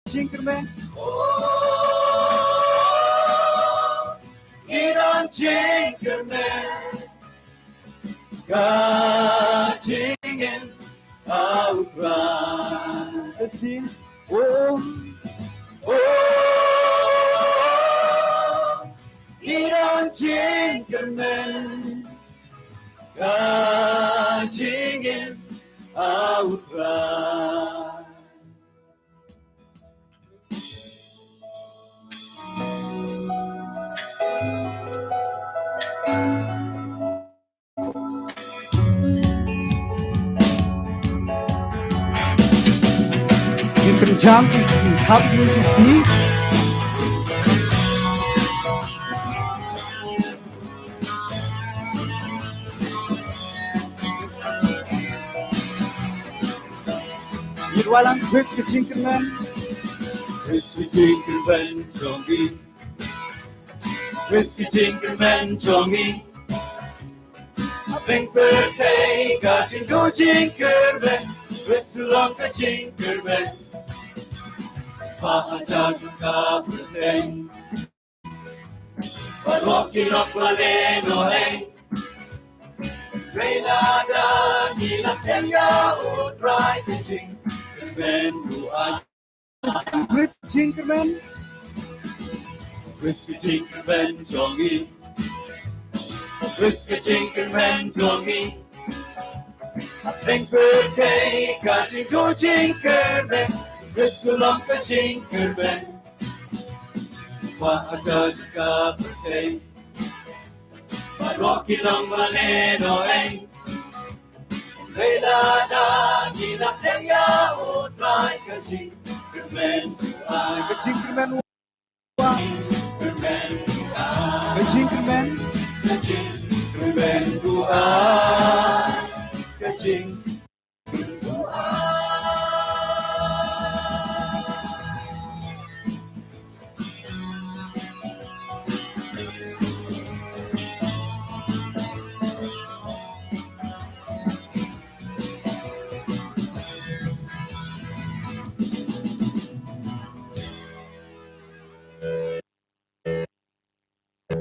Jinkerman. Get on Jinkerman. Kajingin outrun the scene. Oh, get on Jinkerman. Kajingin outrun. Kencang khắp như tí Walang Whiskey Jinkerman Whiskey Jinkerman Jongi Whiskey Jinkerman Jongi Happy birthday Kajingo Jinkerman Whiskey Lonka Jinkerman Pahajagun ka birthday Walking up Valeno hey Reynada Nila Kenya Utray Jinkerman Who I Whiskey Jinkerman Whiskey Jinkerman Jongi Whiskey Jinkerman Jongi Happy birthday Kajingo Jinkerman Whiskey Lonka Jinkerman Pahajagun ka birthday Rocky lang Valeno eh Reynada Nila Kenya Utray Jinkerman Jinkerman Jinkerman Jinkerman Jinkerman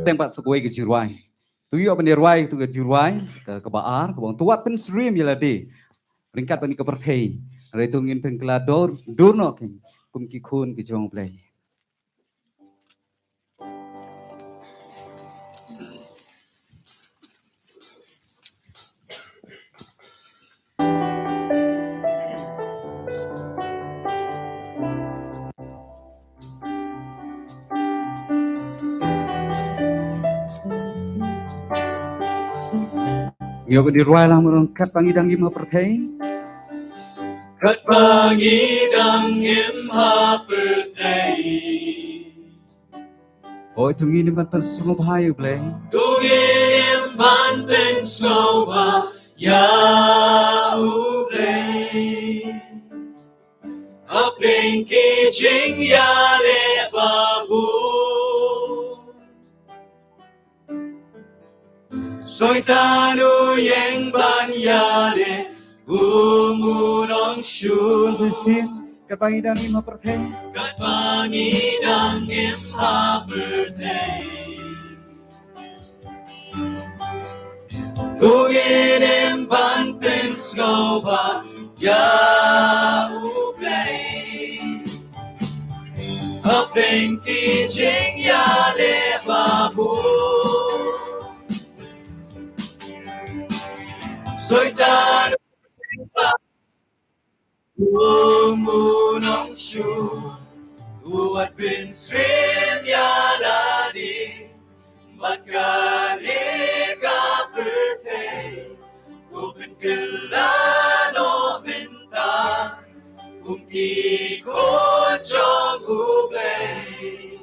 tempat sekoi ke jirwai. Tuyo penirwai tu ke jirwai ke baar ke bang tuat pen stream yalade. Peringkat pen ke perthei. Retungin pen kelador dono ken kum ki khun ke jong play. Yo penirwai lah merangkat pangidang imha perthei. Kat pangidang imha perthei. Oh tungin imban pen sngobhayu play. Tungin imban pen sngobhayu play. Apeng ki jing ya le babu. Soitanu yang banyale gumunong syun sesin kapangidang imha perthei kapangidang imha perthei Tungin imban pen sngobha ya uplay Apeng ki jing ya le babu Soitanu gumunong syun Tuat bin stream yaladi Magkali ka birthday Kupin kelano minta Kumki ko chong ublay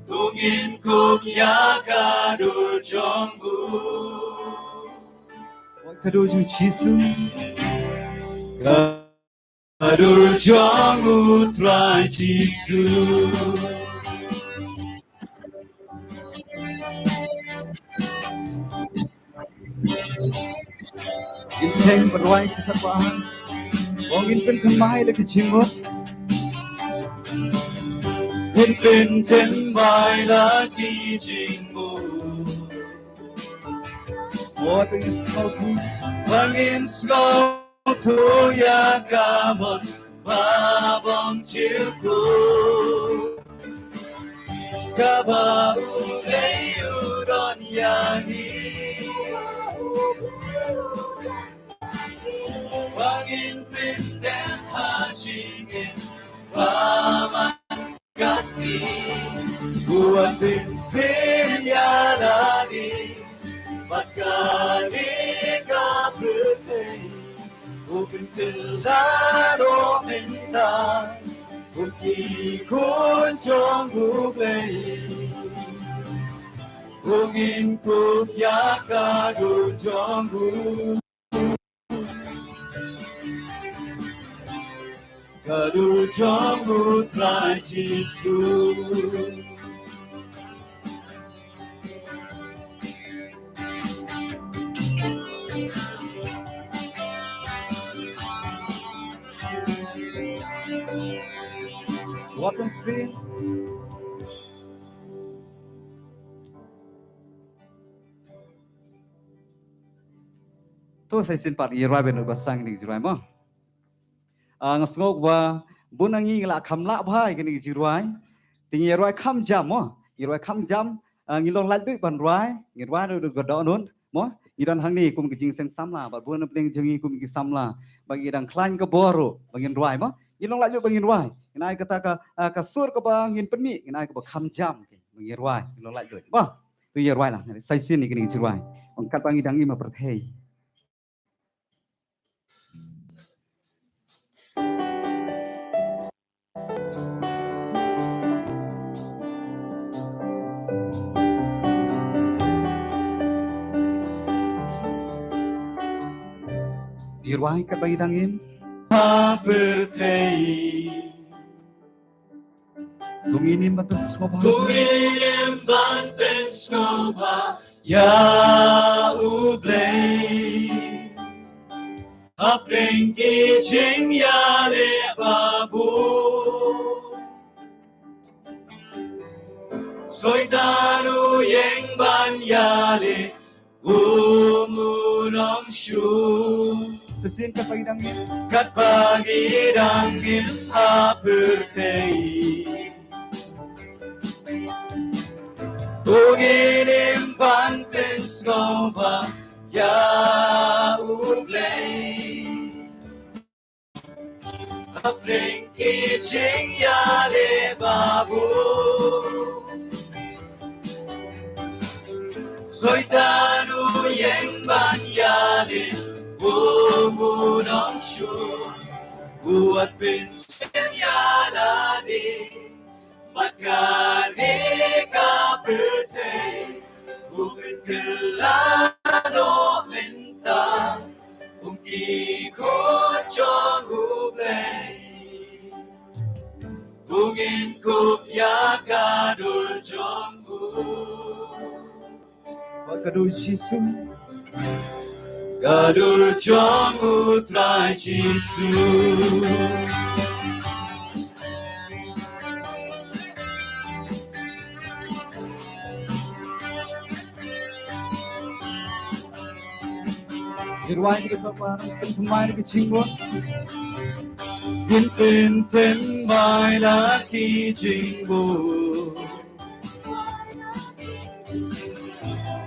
Tungin kumya kadur chong bu Kadur jung chisu Kadur jong utray chisu Inteng berwai kesatuan Wongin pen kemai lagi jimot เห็นเป็นเต็มใบละกี่จริงมูWhat is so good Bangin so to yakamon Babong chilku Kabau leyuron yani Bangin pindem hajingin Paman kasih Buat pinsin yalani Makani kaputay Upin tilaro minta Uki kun chong gubay Ungin kup yakadu chong gubay Kadu chong gubay Jesus Welcome stream. Tu saya simpat irai benu basang ni jirai mah. Ngasngok ba bunangi ngla khamla bhai kini jirai. Tingi irai kham jam mah. Irai kham jam ngilong ladui ban rai. Ngirwa du godo nun mah. Iran hang ni kum kijing seng samla ba bun pling jengi kum ki samla. Bagi dang klain ke boru bangin rai mah. Ilong ladui bangin rai. Nai kata ka sur ka bangin penmi nai ka kham jam ngirwai lo lại rồi ba tu yerwai lah sai sin ni kini jirwai on kat bangi dangi ma perthei yerwai kat bangi dangin ma perthei Tunginim batas ngobha Tunginim batas ngobha Ya ublay Apeng kijing ya le babu Soy danu yang ban ya le Umunong shu Sesin kat pagi dangin Hapertei Tunginim banten skoba ya ublay Apeng kijing ya le babu Soy tanu yang ban ya le umunong shu Buat pinsin ya dadi Magani kapitay Bukit kelano minta Ungki ko chong ublay Ungin kup yakadul chong Kadul Jisu Kadul chong utray Jisu Irwai ni kapar pentumai ni cinggon Tin bai la ki jingbo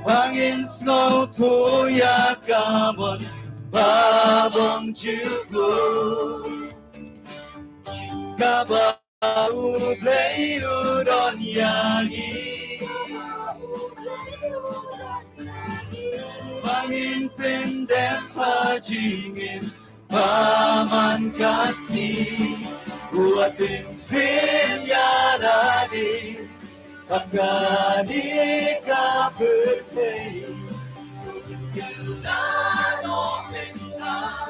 Bangin snow to yakamon babong jugo Kabau play udon yangi Bangin pendek hajingin paman kasih Buat pinsin ya dadi Kakani kapitay Kilano minta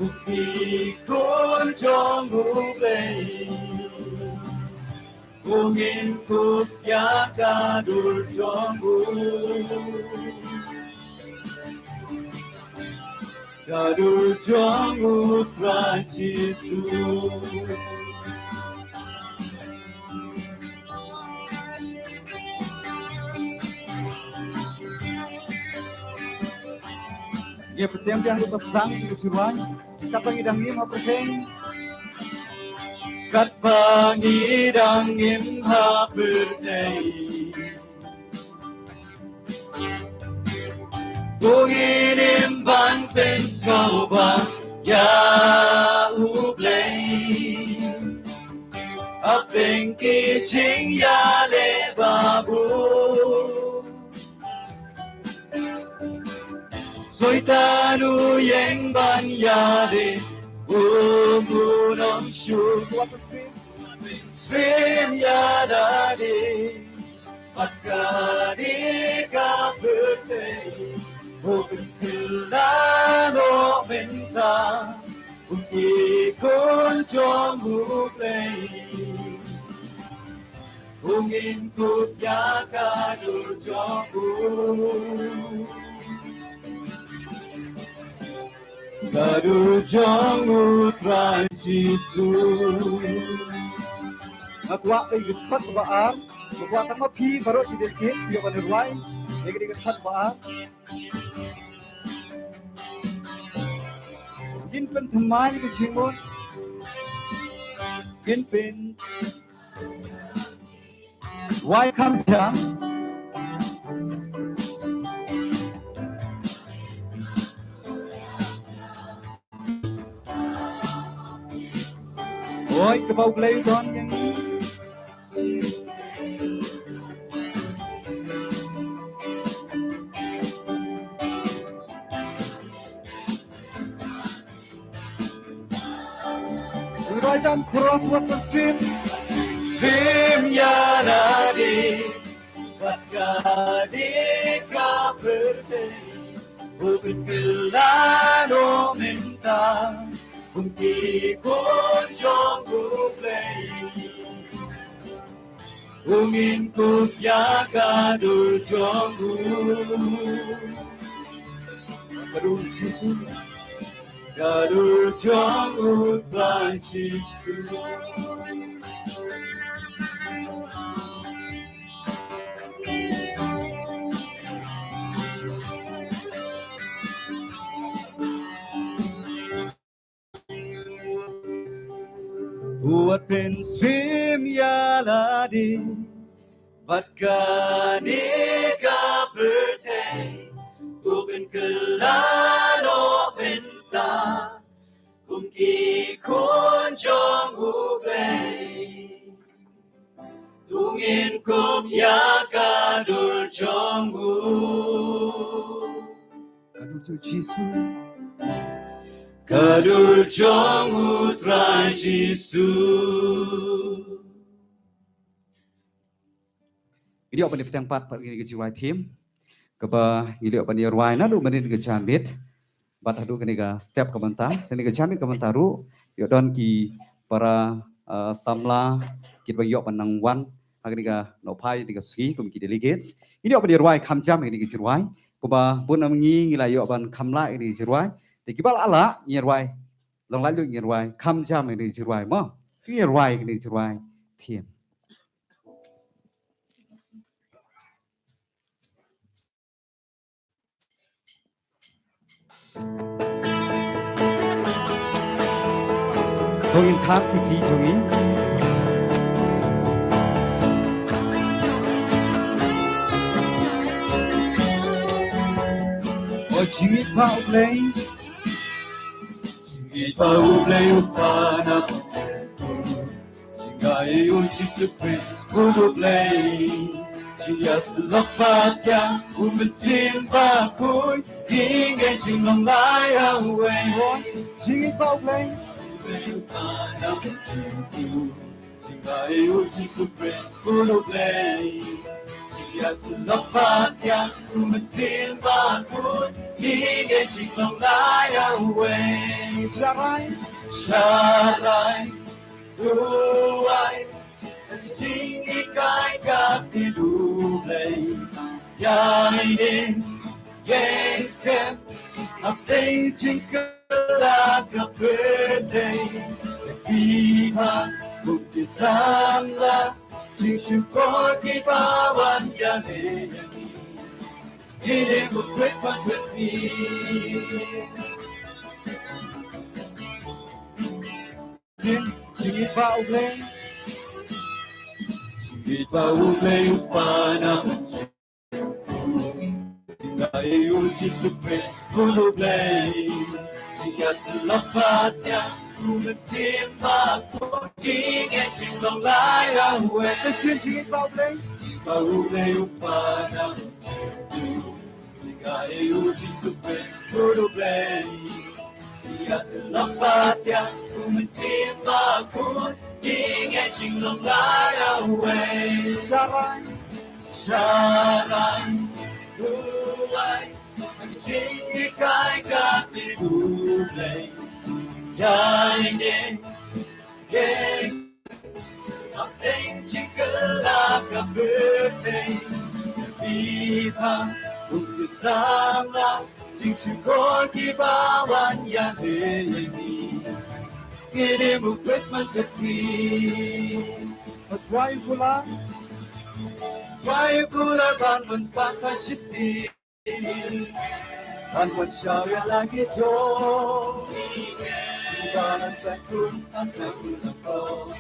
Bukti kun chong ublay Ungin kup yakadul chong Kadul chong utray Jisu Dia bertiang-tiang di pesang di Juruan. Kat pangidangim haperteng. Kat pangidangim haperteng. Bunginim bang penskoba ya ublay. Apeng kiching ya le babu. Soy tanu yang ban yade umunong shu swim yadade Pagkari ka birthday Hukun kilano menta Unti kun chong huplay Hungin kutya ka durjoku Gadur jong utrai Jisu Nakwa ay gitpat baan Nakwa tama pi barot idikit Piyo panirway Nagigit gitpat baan Ginpen thamay ni kachimon Ginpen Why come down Ôi, cái bầu lấy con nhanh Rồi trong cross what the swim Swim ya na di Batka di ka birthday Hukun kilano minta Unti kun jong buplay Ungin kut ya gadur jong bu Gadur Jisu Gadur jong buplay Jisu Buat pen swim ya ladi Batkani ka birthday Upen kelano penta Kumki kun jong uplay Tungin kum ya kadur jong u Kadur Jisu Kadur jong utrai Jisu. Video pada petang 4 pagi ke jiwa tim. Keba video pada ruai na lu menin ke jamit. Bat hadu ke nega setiap komentar. Dan ke jamit komentaru. Yo don ki para samla kita bagi yo panang wan. Hak nega nopai nega ski kum ki delegates. Video pada ruai kam jam ke jiruai. Keba pun mengi ngilai yo pan kamla ke jiruai. Thì cái bác ala nhirwai long lai lu nhirwai kham jam ni nhirwai mo cái nhirwai ni nhirwai thiền Thong in tháp thì tí thong in Ôi chỉ bao lấy Ipau play upana Jingai uci surprise kudu play Jias lokatya umensim bakui Hingga jinglong lai away Ipau play upana Jingai uci surprise kudu play Jias lokatya umensim bakui Hingga jinglong lai away Syarai Duai Jing ikai kap hidulay Yainin Yeskem Update jing kelak birthday Piha Bukti samla Jing syukur kipawan yani 이름은 Christmas Eve. Singit pa uglay, singit pa uglay panahon. Ngayon Jesus Cristo uglay, siya sa lapat niya kumagsimba ko, ingay siyang layaw. Singit pa uglay, pa uglay panahon. Ngayon Jesus Cristo uglay, siya sa lapat niya kumagsimba ko, ingay siyang layaw. Saray, saray, buhay, ang ika'y katibulay. Yainin, yang, ang tingkala ka birthday. Viva, bersama, sing syukur kibawan yang ini. Ini mu Christmas kasih. Why pula? Why pula bangun pasal sisi? Bangun syawya lagi jauh. Bana sakun asna kulako.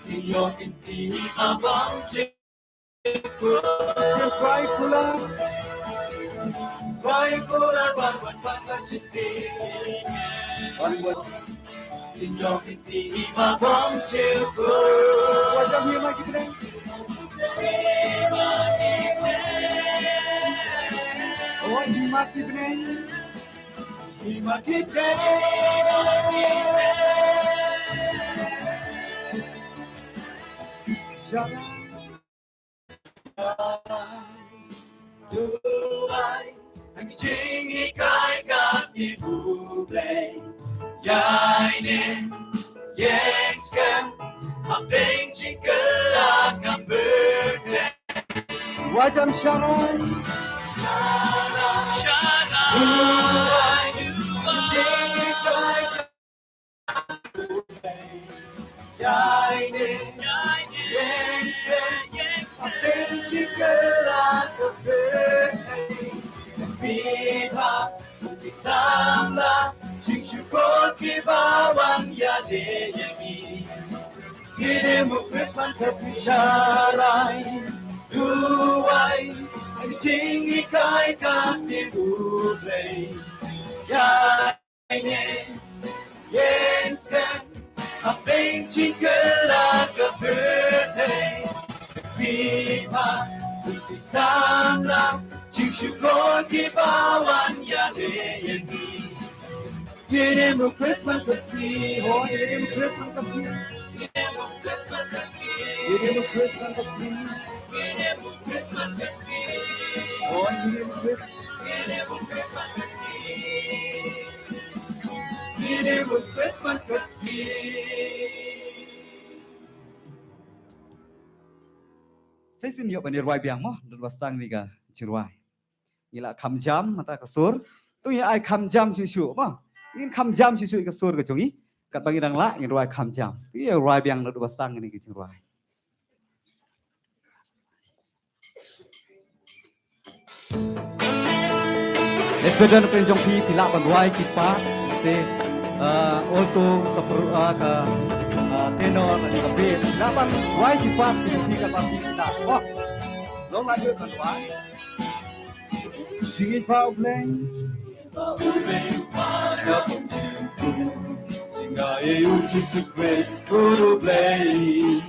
Iyo inti abang cikgu. Why pula? Why pula bangun pasal sisi? Bangun Inyong inti abang cikgu. Wajah hima kita. Oh, hima kita. Hima kita. Jangan Dubai, ang chingi kay kakibublay. Yainin, yengskan, abeng chikala kang birthday. Wajam sharon, sharon, chingi kay kakibublay. Yainin, yengskan, abeng chikala kang birthday. Viva, bersama. Sing syukur kibawan yade yangi. Kini mukris fantasi syarai. Duai, ang tinggi kay kakibublay. Yainin, yenskan, apeng chikala ka birthday. Viva, bersama. Sing syukur kibawan yade yangi. Ini mu Christmas kasih, oh ini mu Christmas kasih, ini mu Christmas kasih, ini mu Christmas kasih, ini mu Christmas kasih, oh ini mu Christmas kasih, ini mu Christmas kasih. Saya sini apa ni ruai biang mah, dan wasang ni ka ciruai. Ila kamjam mata kasur, tu ya ai kamjam susu mah. Ingin kamjam susu ke sur ke jongi kat bagi dang la ingin ruai kamjam iya ruai biang nak basang ini ke ruai Espedan penjong pi pila ban ruai kipa te auto ke tenor dan juga bass lapan ruai kipa pi ke pasti kita wah long lanjut kan ruai singit pau bleng Ngayon Jesus Cristo uglay,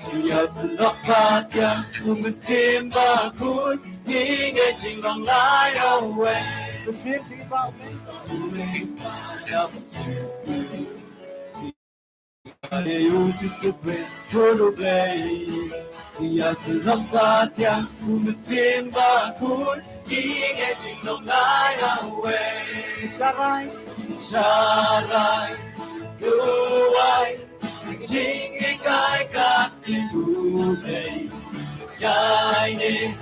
siya sa lapat yang kumagsimba ko'y ingay siyang layaw. Kusim, sige pa, Ngayon Jesus Cristo uglay, siya sa lapat yang kumagsimba ko'y ingay siyang layaw. Saray, saray, luway, naging ika'y katibulay. Yainin,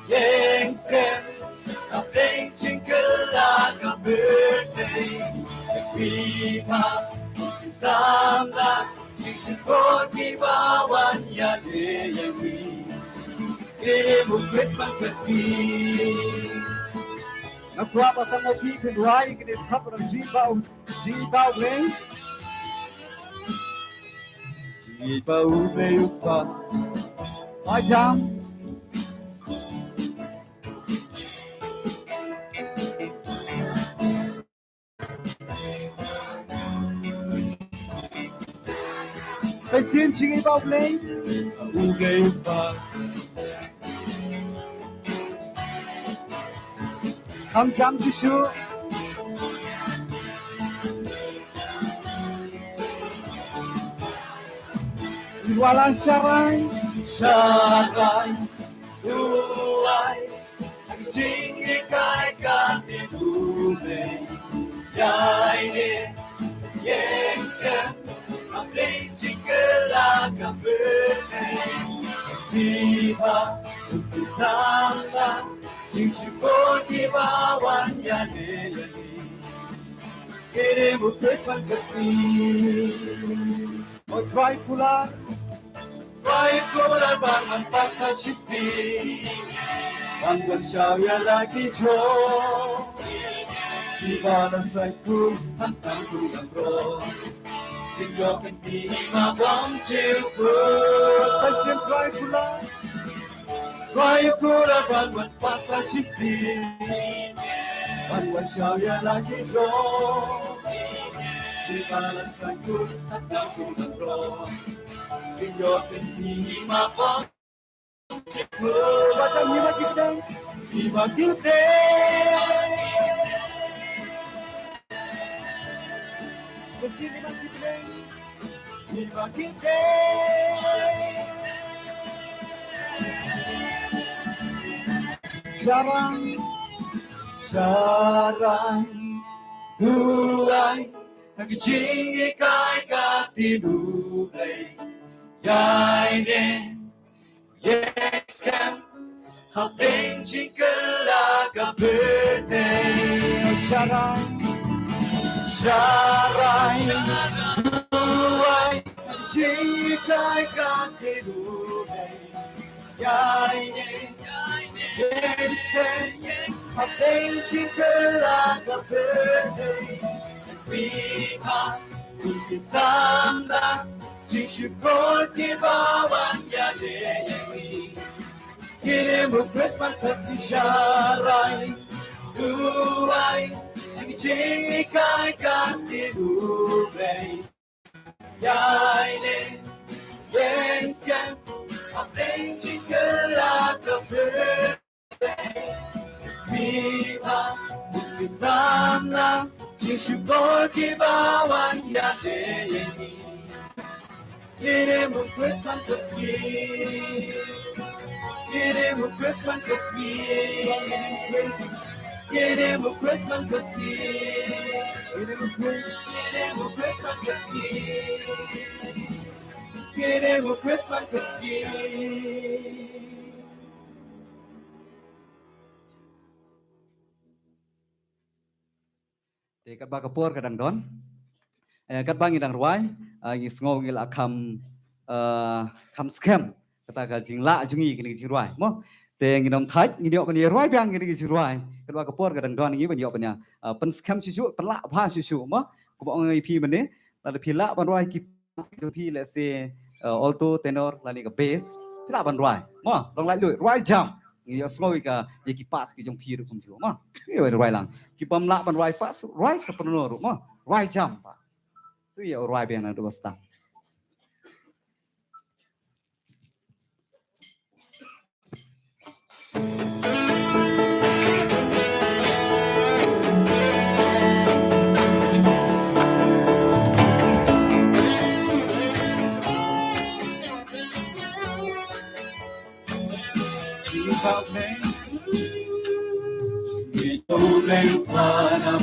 yengsken, apeng chingkala ka birthday. Nagpipa, isang lang, sisipon kibawan yade yangi. Queremos Christmas kasih. Ngapwa pasang ngopi kedua ini kap orang jibau leh. Jibau leupa. Macam saya xin chính bao leh. Leupa. Không chăm chú chú. Walang saray. Saray, duay, ang jingikay katinubay. Yay ni, yes ka, ang lingchikala birthday. Viva, utisanga, jingsyukon ibawan yanelani. Queremos Christmas kasih. O try pula. Vai colar bangan paksa sisi, bangan syawya lagi jo. Di bala saiku hasang kulang bro, tinggal kenti mabang cipu. Saya xin try pula. Vai colar bangan paksa sisi, bangan syawya lagi jo. Di bala saiku hasang kulang bro. Tinggal kenti mabang cipu. Macam lima kita. Viva kita. Sesi lima kita. Viva kita. Sarang. Saray, duay, nagjingikay katinubay. Yay din, yes ka, hapeng chikala ka birthday. Sarang. Saray, duay, nagjingikay katinubay. Yay din, yes ka, hapeng chikala ka birthday. Viva, ukisanda, jingsyukon kibawan yanelani. Queremos Christmas kasih syarai, duay, ang jingikay katinubay. Yay din, yes ka, hapeng chikala ka birthday. Viva, ukisanda, jingsyukon kibawan yanelani. Queremos Christmas kasih. Queremos Christmas kasih. Queremos Christmas kasih. Queremos Christmas kasih. Queremos Christmas kasih. Thì các ba kapur kadang don. Các bang idang ruai. Ngis ngil akam scam. Kata ka jingla jungi kini jiruai. Mo. Te nginam thaj ngidiok pani ruai bang kini jiruai. Các ba kapur kadang don ngi pani opanya. Pen scam susu pelak pa susu mo. Ko bang IP bende. Lalu pila ban ruai ki pi let's say alto tenor lali ka bass. Pila ban ruai. Mo. Long lai lui ruai jam. Ngidiok ngoi ka yaki pas ki jong pi ru kum ju. Mo. Ki ruai lang. Ki pam la ban ruai pas ruai sepenuh ru. Mo. Ruai jam pa. Tu ya ruai bang na do stang. Viva bem, viva bem para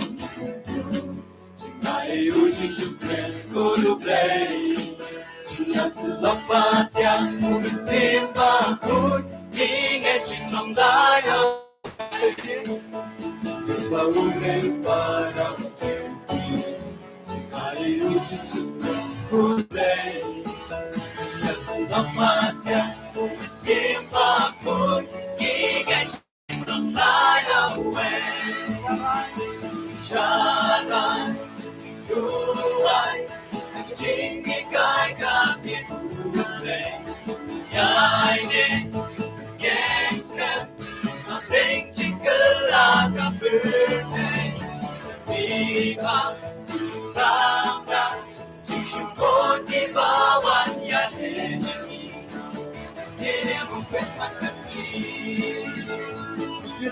Cintayu Jesus Cristo do bem, Cinta selamat yang bersimbah pun ingat cinong dayo. Viva bem para Cintayu Jesus Cristo do bem, Cinta selamat yang bersimbah pun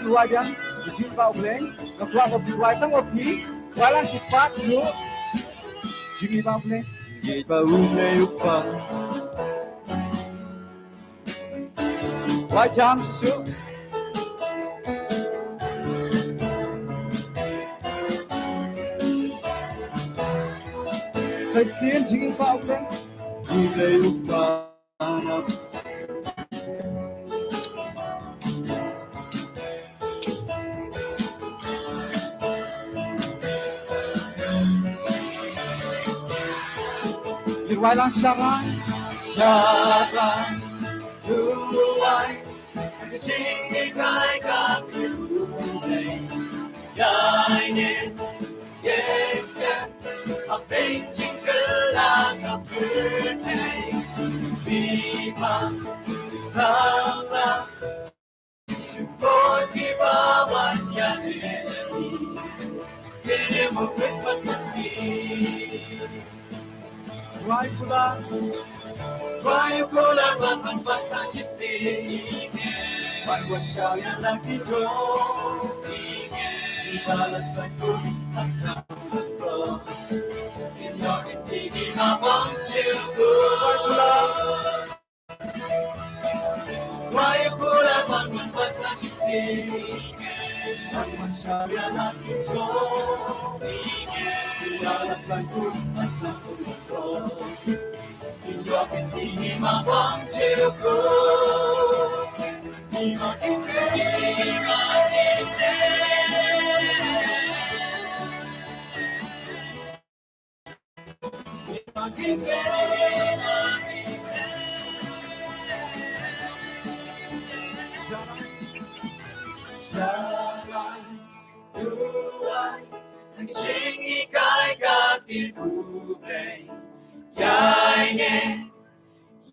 ruai dan jin bau bleng keluar kopi ruai tang kopi walang cepat yuk jin bau bleng upang wajam susu saya sien jin bau bleng upang Ruai lang saran ruai Hãy chính đi khai các điều này Yai nên yes can Học bên chính cơ là gặp người này Vì mà sáng là Sự côi khi bawan nhà diri Kini mo Christmas meski Ruai pula Why cô là bạn bạn bạn ta chỉ xin bạn quan sao ya làm khi trôi và là sai cô asna pro in your in đi mà bóng chiều cô Why cô là bạn bạn bạn ta chỉ xin bạn quan sao ya làm khi trôi và là sai cô asna pro Yo que ti ma bang cheko ni ma kinte Jalan luai Nang chingi kai ka ti bublay Yai nghe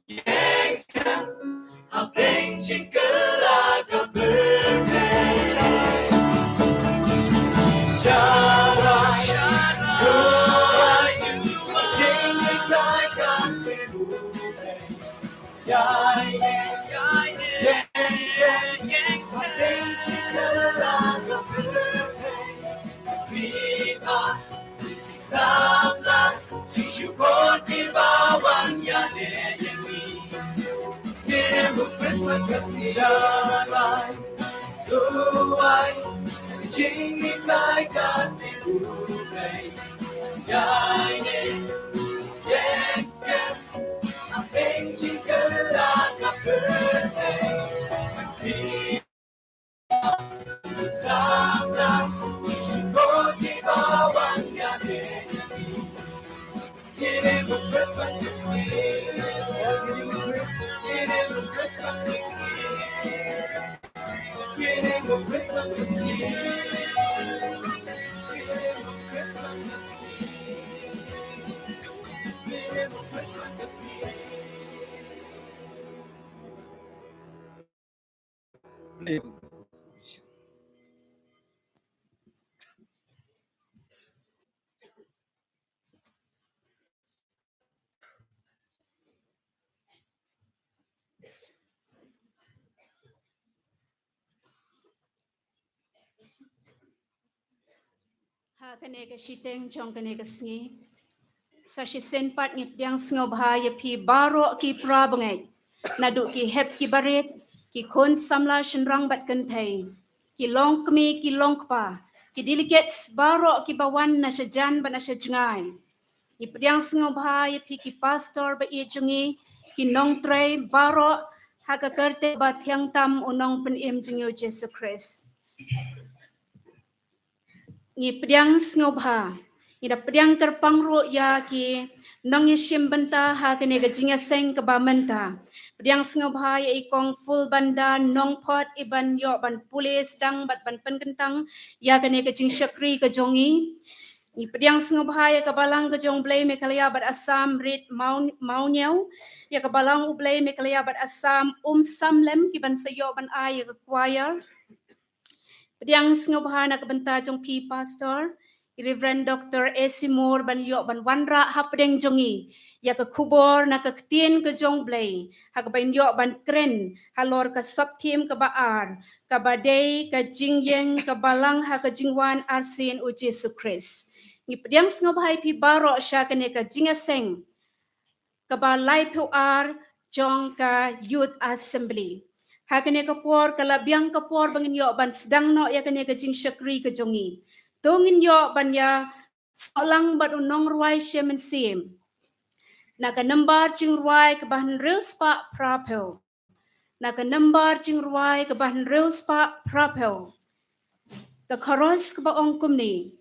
yes can học đến chỉ cứ là gặp birthday Sharai Sharai chính những cái cảm về birthday Yai nghe yes học đến chỉ cứ là gặp birthday vì ta sáng là Syukur di bawahnya dia ini Dia Christmas kasih jalan Luai Cini kaikan di budai Yai ne Yes can Apeng jika laka birthday Bersama Syukur di bawahnya dia Get in with Christmas this year. Get in with Christmas this year. Get in with Christmas this year. Get in with Christmas this year. Get in with Christmas this year. Ha kaneka shiteng jong kaneka sngi sa shi senpat ngip yang sngob ha ye pi baro ki prabangai nadu ki hep ki baret ki kon samla shenrang bat kentai ki long kmi ki long pa ki delegates baro ki bawan na shajan ban na shajangai ip yang sngob ha ye pi ki pastor ba ye jungi ki nong tre baro ha ka karte ba thiang tam unong pen em jingyo Jesus Christ Ngi pedang ngobha ida pedang terpangru ya ki nong yeshim benta ha kene gajinga seng ke bamenta pedang ngobha ya ikong full banda nong pot iban yo ban pulis dang bat ban penkentang ya kene gajing syakri ke jongi ni pedang ngobha ya kabalang ke jong blay mekalia bat asam rit maunyau ya kabalang ublay mekalia bat asam samlem ki ban sayo ban ay ke choir Pedang ngobha na kabenta jong pi pastor Reverend Dr. Esimor ban yok ban wanra hapdeng jongi ya ke kubor na ke ketien ke jong blay ha ke ban yok ban kren halor ke sop tim ke baar ke badai ke jingyeng ke balang ha ke jingwan arsin u Jesu Christ ni pediang sngop hai pi baro sha ke ne ke jingaseng ke balai pu ar jong ka youth assembly ha ke ne ke por ke labiang ke por bangin yok ban sedang no ya ke ne ke jing syakri ke jongi tongin yok ban ya Solang bat unong ruai shemen sim. Naka nambar jing ruai ke bahan reus pa prapel. Naka nambar jing ruai ke bahan reus pa prapel. Ke koros ke baong kumni.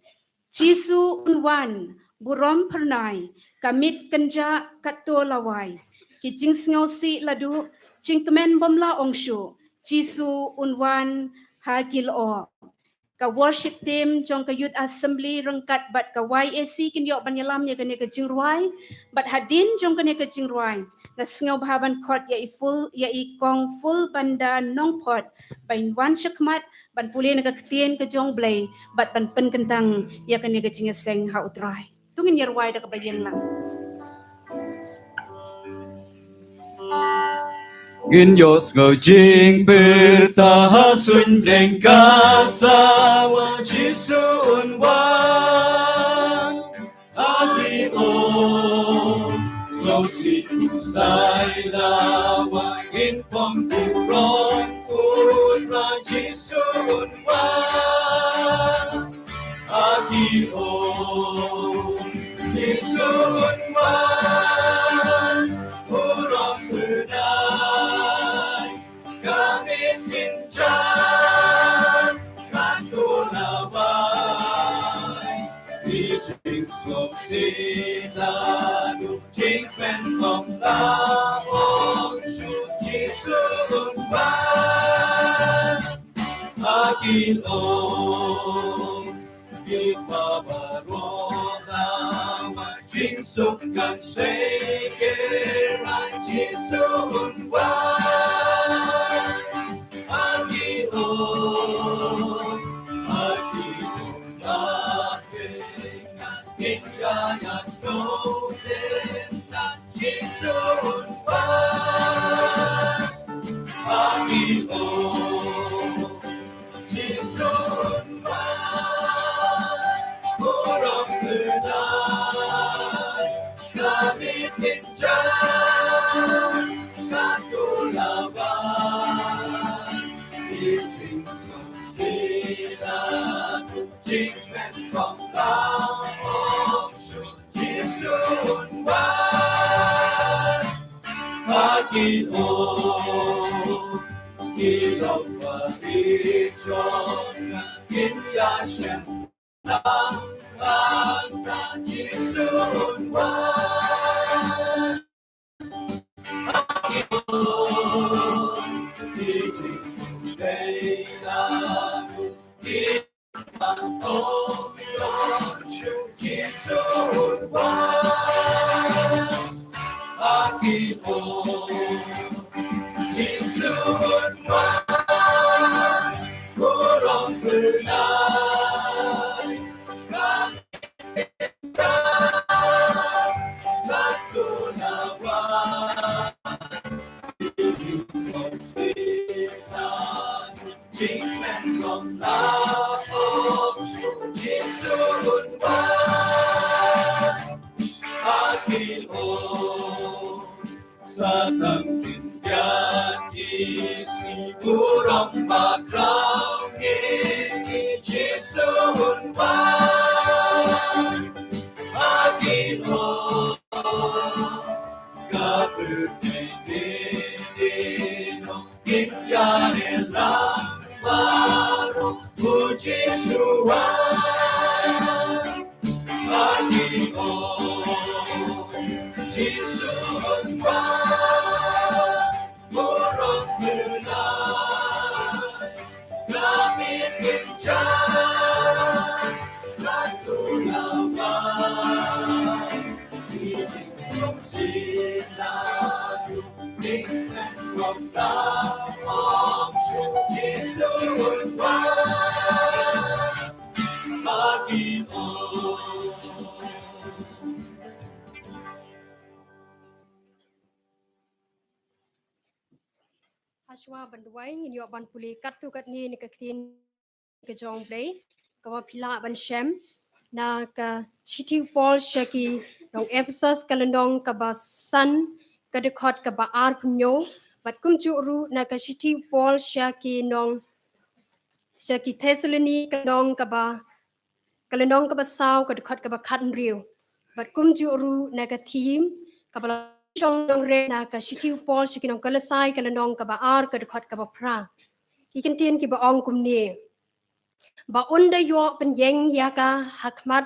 Jisu unwan burom pernai. Kamit kenja kato lawai. Ki jing singosi ladu jing kemen bomla ongshu. Jisu unwan hagil o. Ka worship team jong ka youth assembly rengkat bat ka YAC kin yok banyalam ya kene ka jingruai bat hadin jong kene ka jingruai nga sngau bahaban kot ya full ya kong full banda nong pot bain wan shakmat ban pule na ka ketien ka jong blay bat ban pen kentang ya kene ka jingeseng ha utrai tungin yerwai da ka bayang lang Ginyos ngojing bertahasun deng kasawa jisun wan hati o so si sai lawa in pom kurong putra jisun wan hati o jisun wan kurang benai kami pinjam kanto lawai di jing sop siladu jing pen tong lawong suci sunban akin om di pabarona jing sop gan segeran jisun wan agi o lakengan hingga soden dan jisun wan agi o jisun wan kurang benai kami pinjam kanto lawai di jing sop siladu jing men kong lawong suci sun wan pagi o kilau parichon ngin ya shen lang lang jisun wan di jing dei lalu di pantong yon jisun wan aki o jisun wan kurang benai kami kanto lawai jing men kong lawong suci sun wan akin o satang pinjati si burong bakrang ini jisun wan akin o kaperdinino kinyane lang maro puji suwan akin o jisun wan burong benai kami pinjam kanto lawai di jing sop siladu jing Haswa banduai ngin yo ban puli kat tu kat ni ka tin ka jong play ka wa pila ban shem na ka City Paul shaki dong Ephesus kalendong ka ba san ka de khot ka ba ar punyo bat kum chu ru na ka City Paul shaki nong shaki Thessaloni kalendong ka ba kalendong ka ba saw ka de khot ka ba khat riu bat kum chu ru na ka team ka ba trong dong re na ka City Paul shaki nong kalasai kalendong ka ba ar ka de khot ka ba pra ki kan tien ki ba ong kum ni ba unda yo penyeng ya ka hakmat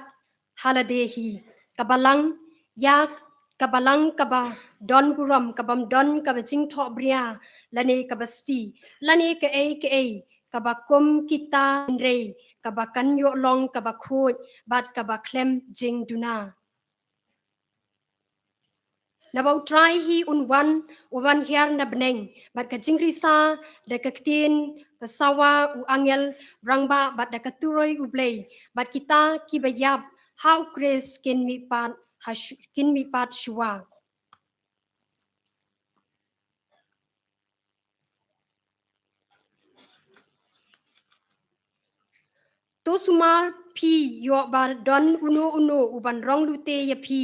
haladehi kabalang ya kabalang kaba don guram kabam don kaba jing tho bria lane kaba sti lane ka e kaba kum kita re kaba kan yo long kaba khoj bat kaba klem jing duna Nabau try hi wan hiar na beneng bat ka jing risa de ka tin sawa u angel rangba bat da ka turoi u blei bat kita ki bayap how grace kin mi pat shua to sumar pi yo bar don uno uban rong lute ya pi